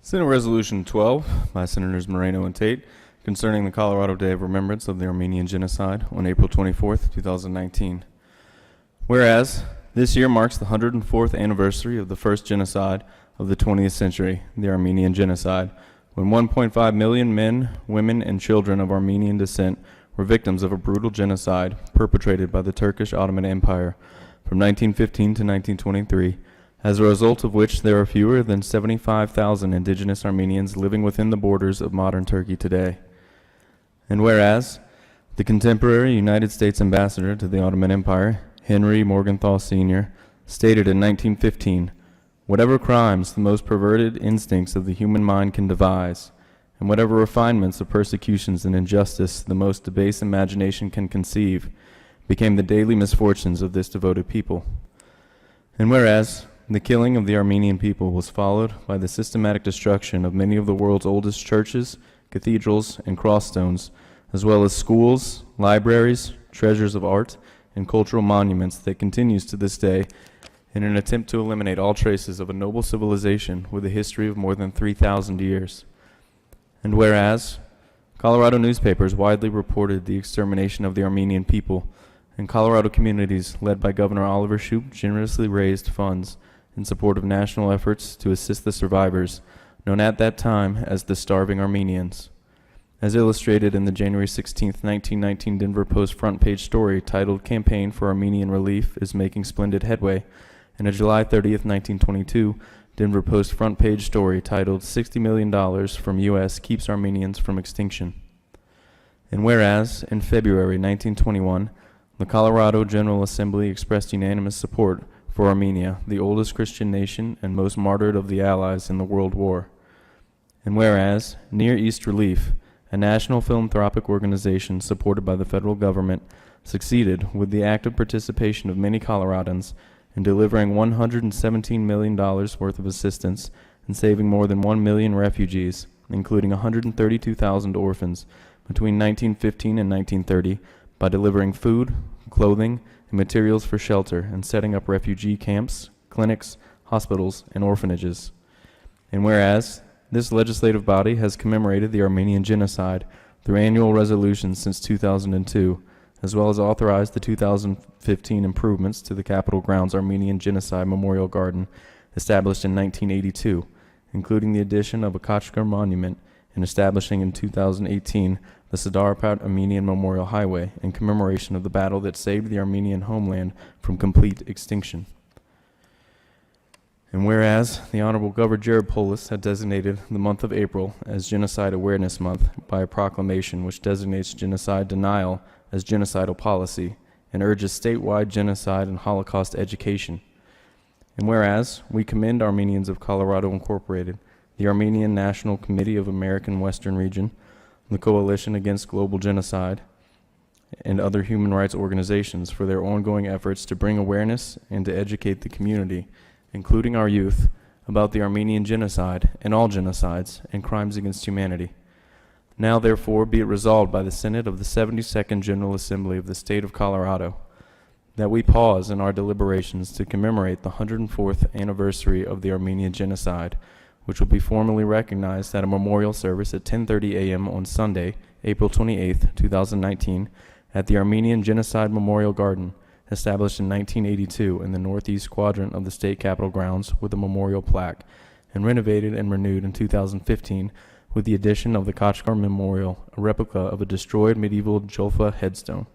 Senate Resolution 12 by Senators Moreno and Tate concerning the Colorado Day of Remembrance of the Armenian Genocide on April 24th, 2019. Whereas, this year marks the 104th anniversary of the first genocide of the 20th century, the Armenian Genocide, when 1.5 million men, women, and children of Armenian descent were victims of a brutal genocide perpetrated by the Turkish Ottoman Empire from 1915 to 1923, as a result of which there are fewer than 75,000 indigenous Armenians living within the borders of modern Turkey today. And whereas, the contemporary United States ambassador to the Ottoman Empire, Henry Morgenthau Sr., stated in 1915, "Whatever crimes the most perverted instincts of the human mind can devise, and whatever refinements of persecutions and injustice the most debased imagination can conceive, became the daily misfortunes of this devoted people." And whereas, the killing of the Armenian people was followed by the systematic destruction of many of the world's oldest churches, cathedrals, and crossstones, as well as schools, libraries, treasures of art, and cultural monuments that continues to this day in an attempt to eliminate all traces of a noble civilization with a history of more than 3,000 years. And whereas, Colorado newspapers widely reported the extermination of the Armenian people, and Colorado communities led by Governor Oliver Shoup generously raised funds in support of national efforts to assist the survivors, known at that time as the Starving Armenians. As illustrated in the January 16, 1919 Denver Post front page story titled "Campaign for Armenian Relief is Making Splendid Headway," and a July 30, 1922 Denver Post front page story titled "$60 million from U.S. Keeps Armenians from Extinction." And whereas, in February 1921, the Colorado General Assembly expressed unanimous support for Armenia, the oldest Christian nation and most martyred of the Allies in the World War. And whereas, Near East Relief, a national philanthropic organization supported by the federal government, succeeded with the active participation of many Coloradans in delivering $117 million worth of assistance and saving more than 1 million refugees, including 132,000 orphans, between 1915 and 1930, by delivering food, clothing, and materials for shelter and setting up refugee camps, clinics, hospitals, and orphanages. And whereas, this legislative body has commemorated the Armenian Genocide through annual resolutions since 2002, as well as authorized the 2015 improvements to the Capitol grounds Armenian Genocide Memorial Garden established in 1982, including the addition of a Khachkar monument and establishing in 2018 the Sardarapat Armenian Memorial Highway in commemoration of the battle that saved the Armenian homeland from complete extinction. And whereas the Honorable Governor Jared Polis had designated the month of April as Genocide Awareness Month by a proclamation which designates genocide denial as genocidal policy and urges statewide genocide and Holocaust education. And whereas we commend Armenians of Colorado Incorporated, the Armenian National Committee of American Western Region, the Coalition Against Global Genocide, and other human rights organizations for their ongoing efforts to bring awareness and to educate the community, including our youth, about the Armenian Genocide and all genocides and crimes against humanity. Now, therefore, be it resolved by the Senate of the 72nd General Assembly of the State of Colorado that we pause in our deliberations to commemorate the 104th anniversary of the Armenian Genocide, which will be formally recognized at a memorial service at 10:30 a.m. on Sunday, April 28, 2019, at the Armenian Genocide Memorial Garden, established in 1982 in the northeast quadrant of the state capitol grounds with a memorial plaque, and renovated and renewed in 2015 with the addition of the Khachkar Memorial, a replica of a destroyed medieval Jolfa headstone.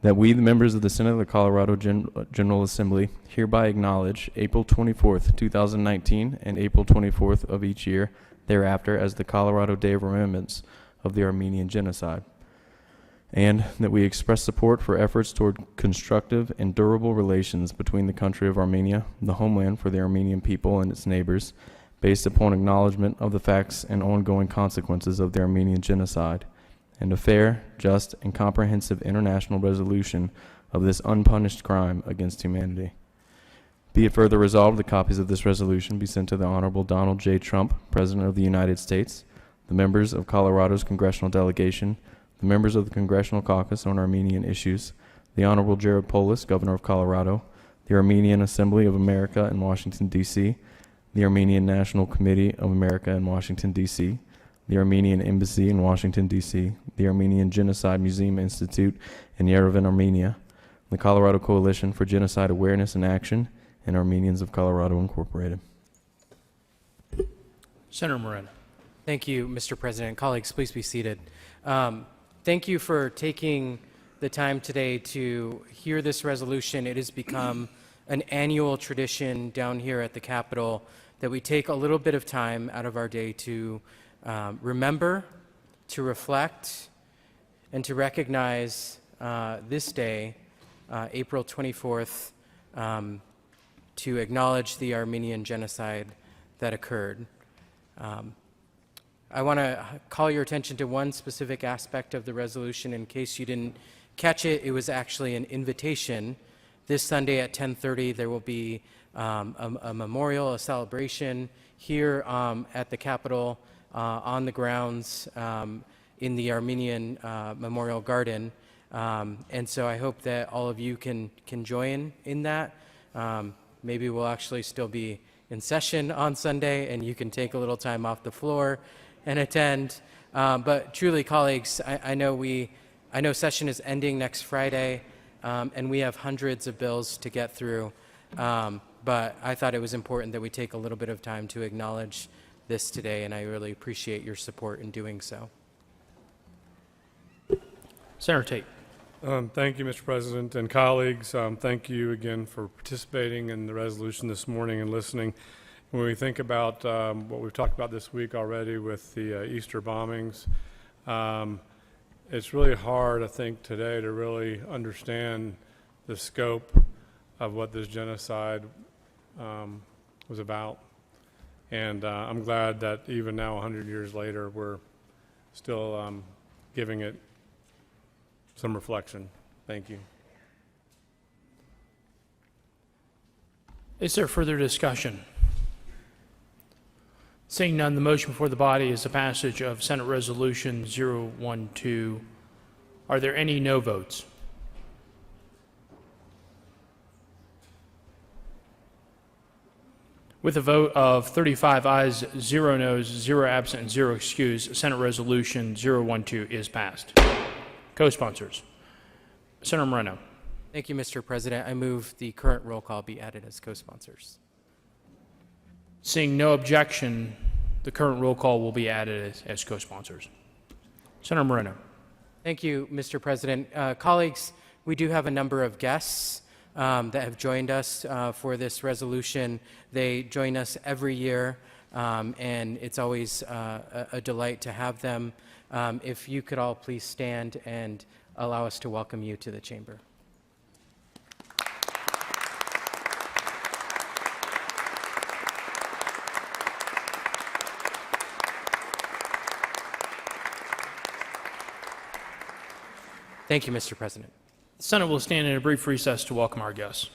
That we, the members of the Senate of the Colorado General Assembly, hereby acknowledge April 24th, 2019, and April 24th of each year thereafter as the Colorado Day of Remembrance of the Armenian Genocide. And that we express support for efforts toward constructive and durable relations between the country of Armenia, the homeland for the Armenian people and its neighbors, based upon acknowledgement of the facts and ongoing consequences of the Armenian Genocide, and a fair, just, and comprehensive international resolution of this unpunished crime against humanity. Be it further resolved that copies of this resolution be sent to the Honorable Donald J. Trump, President of the United States, the members of Colorado's congressional delegation, the members of the Congressional Caucus on Armenian Issues, the Honorable Jared Polis, Governor of Colorado, the Armenian Assembly of America in Washington, D.C., the Armenian National Committee of America in Washington, D.C., the Armenian Embassy in Washington, D.C., the Armenian Genocide Museum Institute in Yerevan, Armenia, the Colorado Coalition for Genocide Awareness and Action, and Armenians of Colorado Incorporated. Senator Moreno. Thank you, Mr. President. Colleagues, please be seated. Thank you for taking the time today to hear this resolution. It has become an annual tradition down here at the Capitol that we take a little bit of time out of our day to remember, to reflect, and to recognize this day, April 24th, to acknowledge the Armenian genocide that occurred. I want to call your attention to one specific aspect of the resolution. In case you didn't catch it, it was actually an invitation. This Sunday at 10:30, there will be a memorial, a celebration here at the Capitol on the grounds in the Armenian Memorial Garden. And so I hope that all of you can join in that. Maybe we'll actually still be in session on Sunday, and you can take a little time off the floor and attend. But truly, colleagues, I know session is ending next Friday, and we have hundreds of bills to get through. But I thought it was important that we take a little bit of time to acknowledge this today, and I really appreciate your support in doing so. Senator Tate. Thank you, Mr. President and colleagues. Thank you again for participating in the resolution this morning and listening. When we think about what we've talked about this week already with the Easter bombings, it's really hard, I think, today to really understand the scope of what this genocide was about. And I'm glad that even now, 100 years later, we're still giving it some reflection. Thank you. Is there further discussion? Seeing none, the motion before the body is the passage of Senate Resolution 012. Are there any no votes? With a vote of 35 ayes, 0 noes, 0 absent, and 0 excused, Senate Resolution 012 is passed. Co-sponsors. Senator Moreno. Thank you, Mr. President. I move the current roll call be added as co-sponsors. Seeing no objection, the current roll call will be added as co-sponsors. Senator Moreno. Thank you, Mr. President. Colleagues, we do have a number of guests that have joined us for this resolution. They join us every year, and it's always a delight to have them. If you could all please stand and allow us to welcome you to the chamber. Thank you, Mr. President. The Senate will stand in a brief recess to welcome our guests.